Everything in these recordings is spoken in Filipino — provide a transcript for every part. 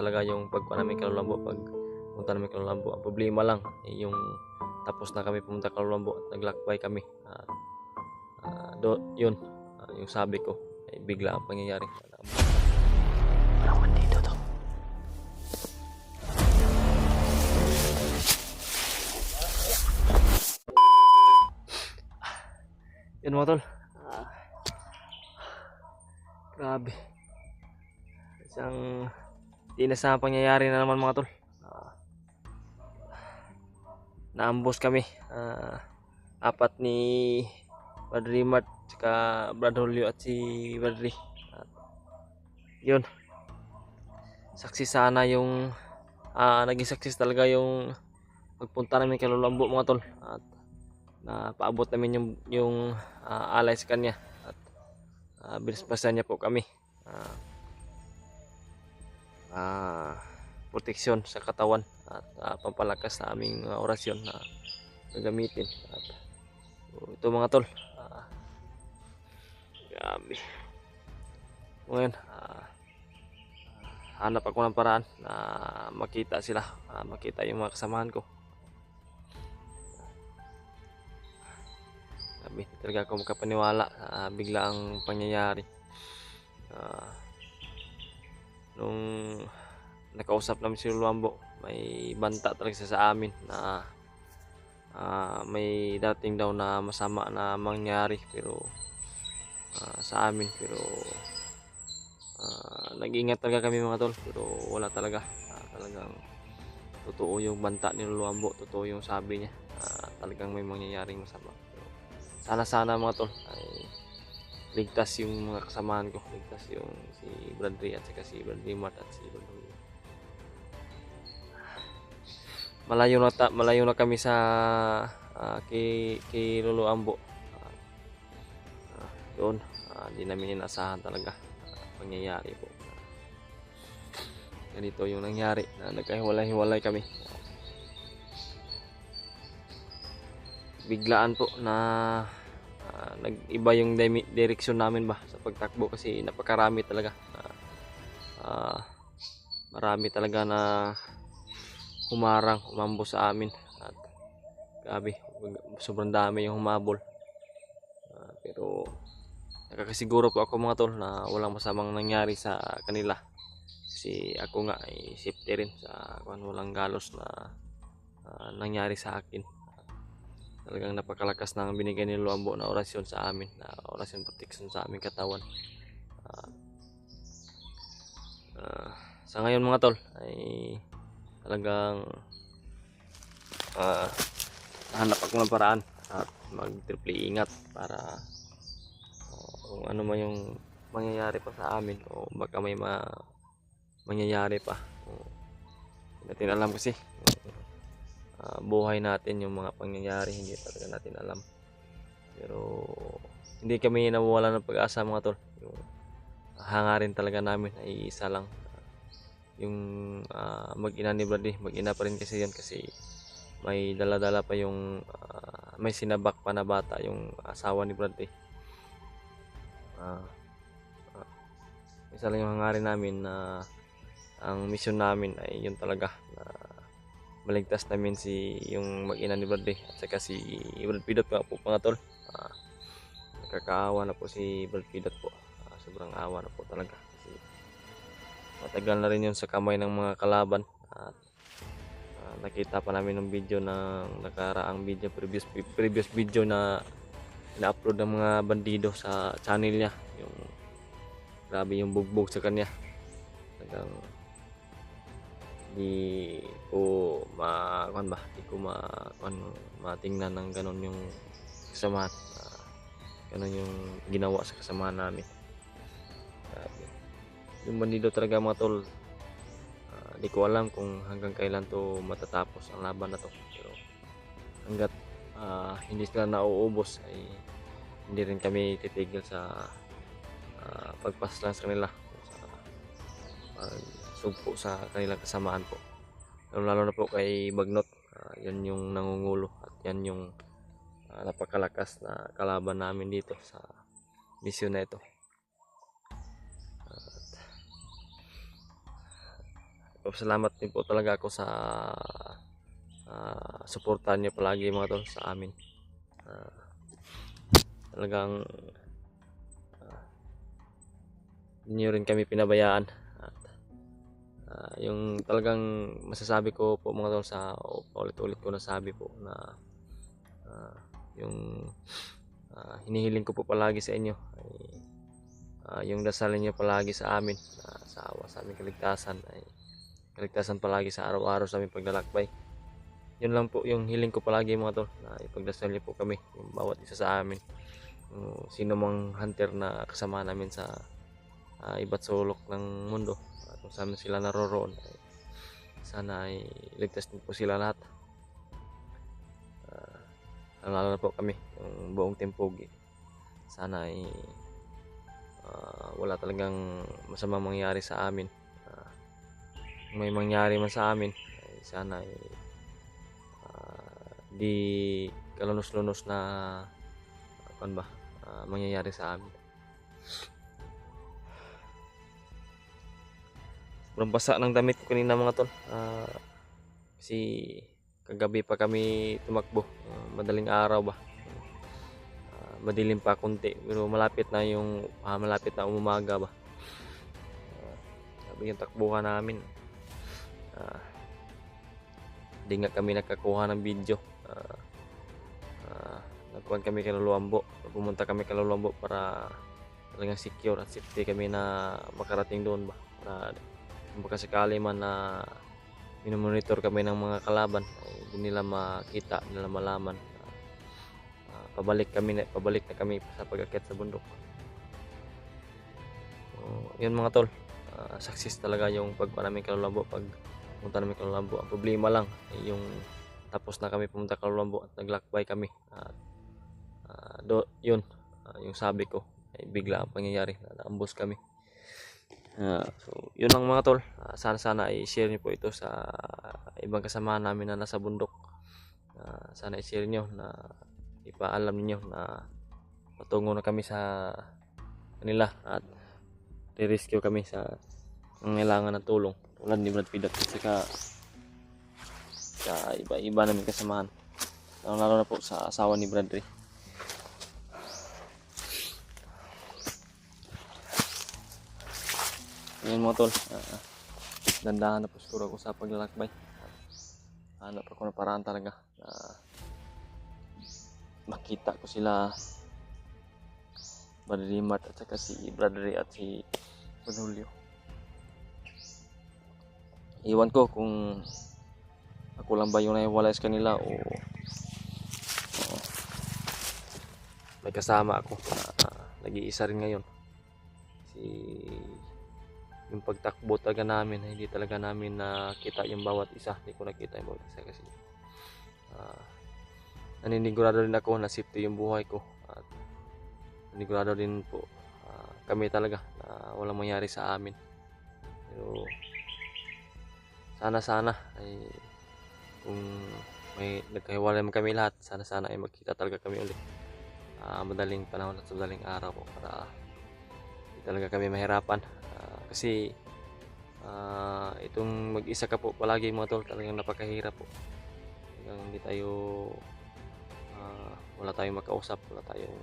talaga yung pagpunta namin Kalulambo. Pag punta namin Kalulambo, ang problema lang yung tapos na kami pumunta Kalulambo at naglakbay kami. Yun, yung sabi ko ay bigla ang pangyayari. Parang bandito to. Yun mga tol. Grabe. Isang tinasahang pangyayari na naman mga tol. Naambos kami. Apat ni Brad Rimat, saka Brad Julio at si Bradley. Yun. Saksi sana yung naging success talaga yung pagpunta namin kay Lulambo mga tol. At napaabot namin yung alay sa kanya. At binispasan niya po kami. Proteksyon sa katawan at pampalakas sa aming orasyon na gagamitin. At ito mga tol, grabe. Ngayon hanap ako ng paraan na makita sila, makita yung mga kasamahan ko. Grabe, talaga ako makapaniwala bigla ang pangyayari. Nung nakausap namin si Luambo, may banta talaga siya sa amin na may dating daw na masama na mangyari pero sa amin, pero nag-ingat talaga kami mga tol, pero wala talaga. Talagang totoo yung banta ni Luambo, totoo yung sabi niya, talagang may mangyayaring masama. Pero sana mga tol ay ligtas yung mga kasamahan ko, ligtas yung si Bradley at saka si Bradley Mart at si Bradley. Malayo na kami sa kay Lolo Ambo. Doon hindi namin inasahan talaga pangyayari po. Ganito yung nangyari na nagkahiwalay-hiwalay kami. Biglaan po na nag-iba yung direksyon namin ba sa pagtakbo kasi napakarami talaga. Marami talaga na umambo sa amin at grabe, sobrang dami yung humabol. Pero nakakasiguro po ako mga tol na walang masamang nangyari sa kanila kasi ako nga ay safety rin sa walang galos na nangyari sa akin. Talagang napakalakas ng binigay ni Luambo na orasyon sa amin, na orasyon protection sa aming katawan. Sa ngayon mga tol ay talagang hanap ako ng paraan at mag-triple ingat para kung ano man yung mangyayari pa sa amin o baka may mangyayari pa. Hindi natin alam kasi buhay natin yung mga pangyayari, hindi talaga natin alam. Pero hindi kami nawawala ng pag-asa mga tol. Yung hangarin talaga namin ay isa lang, yung mag-ina ni Bradley. Mag-ina pa rin kasi yan kasi may dala-dala pa yung may sinabak pa na bata yung asawa ni Bradley. Isa lang yung hangarin namin na ang mission namin ay yun talaga, na maligtas namin yung mag-ina ni Bradley at saka si Brad Pidot po mga tol. Nakakaawa na po si Brad Pidot po, sobrang awa na po talaga kasi matagal na rin yun sa kamay ng mga kalaban. At nakita pa namin ng video ng nakaraang video, previous video na na-upload ng mga bandido sa channel niya, yung grabe yung bugbog sa kanya. Talagang di ko matingnan ng ganon yung kasamahan, ganon yung ginawa sa kasamahan namin. Yung bandido talaga mga tol, di ko alam kung hanggang kailan to matatapos ang laban na to, pero hanggat hindi sila nauubos ay hindi rin kami titigil sa pagpaslang sa kanila, sa sugpo sa kanilang kasamaan po, lalo na po kay Bagnot. Yan yung nangungulo at yan yung napakalakas na kalaban namin dito sa misyon na ito. nagpapasalamat din po talaga ako sa suportahan niyo palagi mga tol sa amin. Talagang hindi niyo rin kami pinabayaan. At yung talagang masasabi ko po mga tol, sa ulit-ulit ko nasabi po na yung hinihiling ko po palagi sa inyo ay yung dasal niyo palagi sa amin, sa aming kaligtasan, ay kaligtasan palagi sa araw-araw sa aming paglalakbay. Yun lang po yung hiling ko palagi mga tol, na ipagdasal niyo po kami, yung bawat isa sa amin, sino mang hunter na kasama namin sa iba't sulok ng mundo, kung saan sila naroroon, ay sana ay ligtas din po sila lahat. Lalo na po kami, yung buong Timpogi, sana ay wala talagang masama mangyari sa amin. May mangyari man sa amin, ay sana ay di kalunos-lunos na mangyayari sa amin. Sobrang basa ng damit ko kanina mga tol, kasi kagabi pa kami tumakbo, madaling araw ba, madilim pa konti, pero malapit na yung umaga ba. Sabi yung takbuhan namin, hindi nga kami nakakuha ng video. Nagkuhan kami kay Luluambo, pumunta kami kay Luluambo para talagang secure at safety kami na makarating doon ba, para baka sakali man na minomonitor kami ng mga kalaban, ay hindi nila makita, hindi nila malaman. Pabalik na kami sa pag-akyat sa bundok. Yun mga tol, success talaga yung pagpunta namin kay Luluambo. Pag pumunta namin kay Luluambo, ang problema lang ay yung tapos na kami pumunta kay Luluambo at naglakbay kami, at yun, yung sabi ko ay bigla ang pangyayari, naambos kami. So yun lang mga tol, sana i-share niyo po ito sa ibang kasama namin na nasa bundok. Sana i-share niyo, na ipaalam niyo na patungo na kami sa kanila at i-rescue kami sa nangailangan ng tulong, tulad ni Brad Pitt at saka sa iba namin kasamahan, lalo na po sa asawa ni Bradley. Ngayon mga tol, dandahan na po siguro ako sa paglalakbay. Hanap ako ng paraan talaga na makita ko sila, Bradley Mart at saka si Bradley at si Julio. Iwan ko kung ako lang ba yung naiwalay sa kanila o may kasama ako na nag-iisa rin ngayon. Yung pagtakbo talaga namin, hindi talaga namin nakita yung bawat isa. Hindi ko nakita yung bawat isa kasi naninigurado rin ako na safety yung buhay ko, at naninigurado din po kami talaga na walang mangyari sa amin. Pero sana ay kung may nagkahiwalay man kami lahat, sana ay magkita talaga kami ulit madaling panahon at sa madaling araw po, para hindi talaga kami mahirapan. Kasi itong mag-isa ka po palagi mga tol, talagang napakahirap po. Talagang hindi tayo wala tayong makausap, wala tayong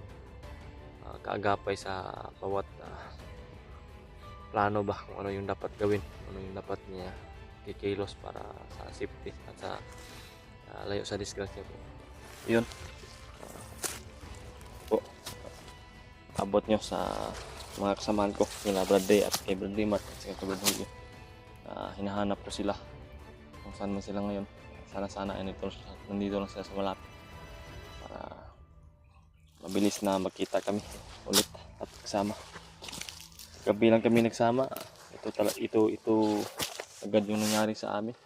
kaagapay sa bawat plano ba, kung ano yung dapat gawin, ano yung dapat niya kikilos para sa safety at sa layo sa disgrasya po. Yun po, abot nyo sa mga kasamaan ko, kina Bradley at kay Bradley Mart at kay Brad Julio. Hinahanap ko sila kung saan man sila ngayon. Sana ay nandito lang sila sa malapit para mabilis na magkita kami ulit at kasama. Gabi lang kami nagsama, ito agad yung nangyari sa amin.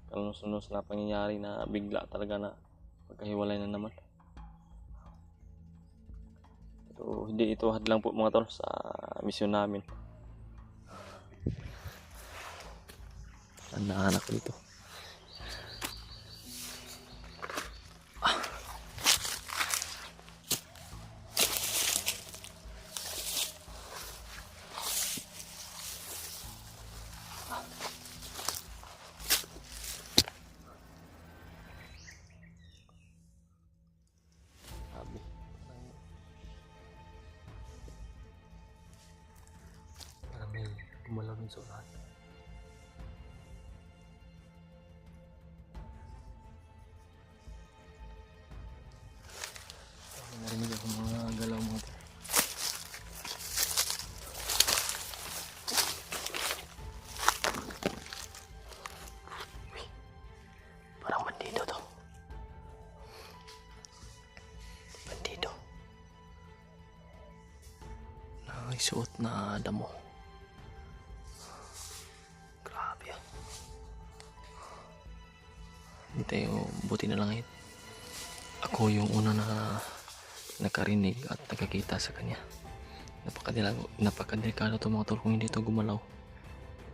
Kalunos-lunos na pangyayari na bigla talaga na magkahiwalay na naman. Hindi ito hadlang po mga tol sa misyon namin. Anak ko dito. namin sa unahan. Narinig ako mga galaw mga tol. Parang bandido to. Bandido. Nakasuot na damo. Grabe ah. Hindi tayo, buti na lang ako yung una na nakarinig at nakakita sa kanya. Napakadelikado to mga tol kung hindi to gumalaw.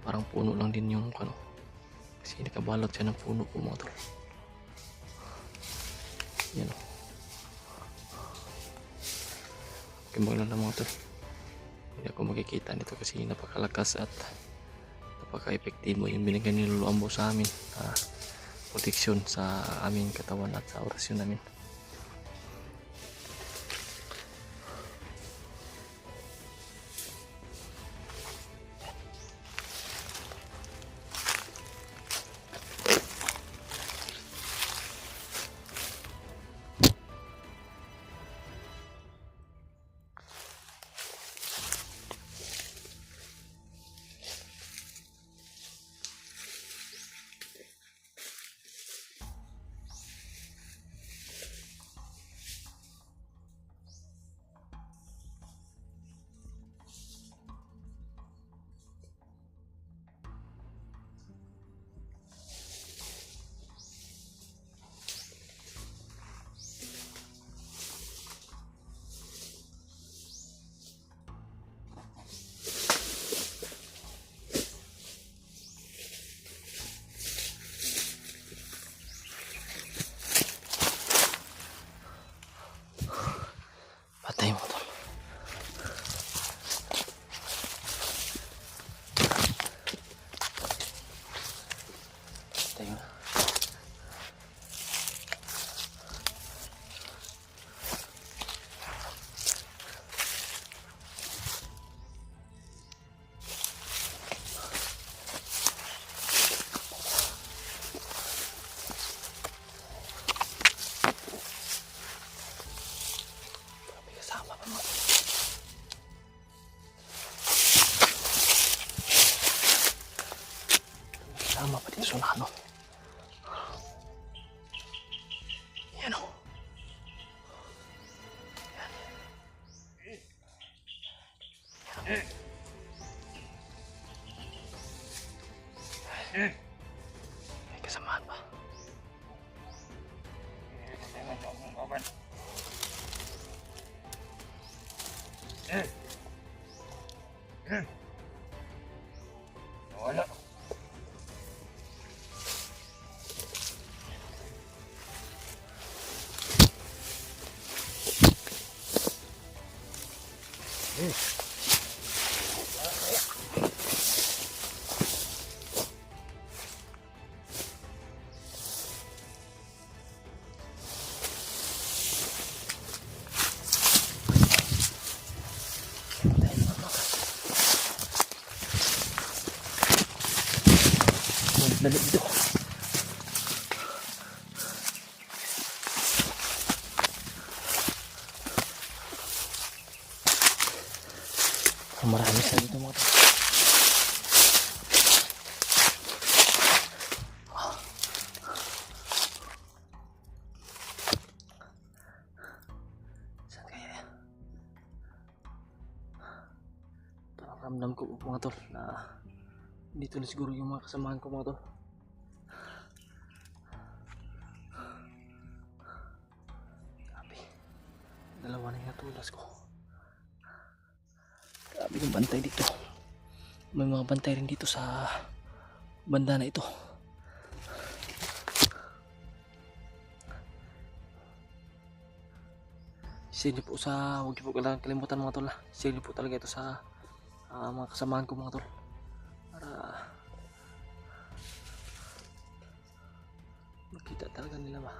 Parang puno lang din yung ano. Kasi nakabalot siya ng puno po mga tol. Yan o. Kimbang lang mga tol. Hindi ako makikita nito kasi napakalakas at napaka-epektibo yung binigyan ni Lolo Ambo sa amin. Proteksyon sa aming katawan at sa orasyon namin. Patay mo tol. Patay mo. Sama pa dito sa unahan. Yan o. May kasamaan pa. Wala. Dali dito. Marami sa dito mga tol. Saan kaya? Parang ramdam ko mga tol na dito na siguro yung mga kasamahan ko mga tol. Grabe. Dalawa na yung natulas ko. Grabe yung bantay dito. May mga bantay rin dito sa banda na ito. Sili po sa, huwag niyo po kalimutan mga tol. Sili po talaga ito sa mga kasamahan ko mga tol. Para makita talaga nila ba.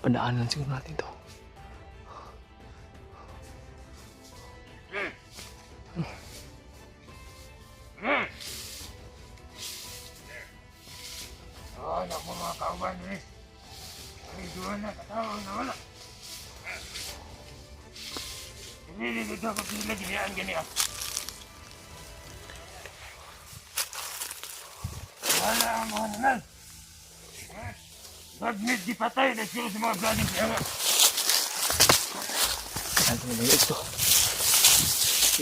Padaanan siguro natin to. Anak mo mga kauban eh. Ay, doon na, katawang na wala. Nililig ako sila, giniyaan ganyan. Wala ang mga nanal. Bagnet di patay, nagsiyo sa mga vlogging kaya. Saan ko na ito?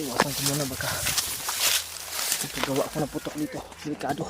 Iwasan ko muna baka. Ipagawa ko na putok dito. Delikado.